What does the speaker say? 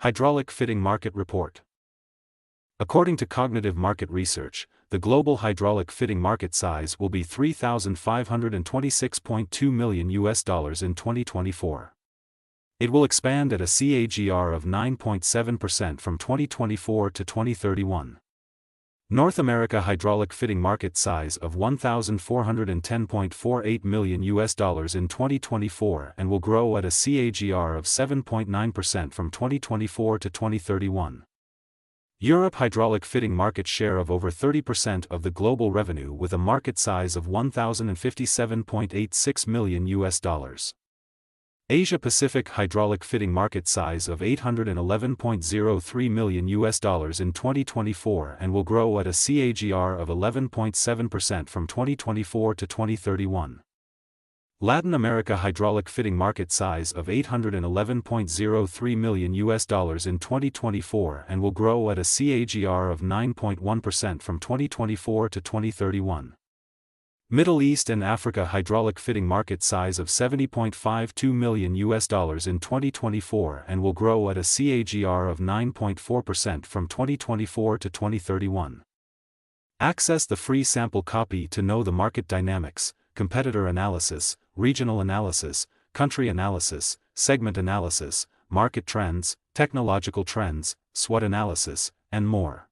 Hydraulic Fitting Market Report. According to Cognitive Market Research, the global hydraulic fitting market size will be $3,526.2 million in 2024. It will expand at a CAGR of 9.7% from 2024 to 2031. North America hydraulic fitting market size of $1,410.48 million in 2024 and will grow at a CAGR of 7.9% from 2024 to 2031. Europe hydraulic fitting market share of over 30% of the global revenue with a market size of $1,057.86 million. Asia Pacific hydraulic fitting market size of $811.03 million in 2024 and will grow at a CAGR of 11.7% from 2024 to 2031. Latin America hydraulic fitting market size of $811.03 million in 2024 and will grow at a CAGR of 9.1% from 2024 to 2031. Middle East and Africa hydraulic fitting market size of $70.52 million in 2024 and will grow at a CAGR of 9.4% from 2024 to 2031. Access the free sample copy to know the market dynamics, competitor analysis, regional analysis, country analysis, segment analysis, market trends, technological trends, SWOT analysis, and more.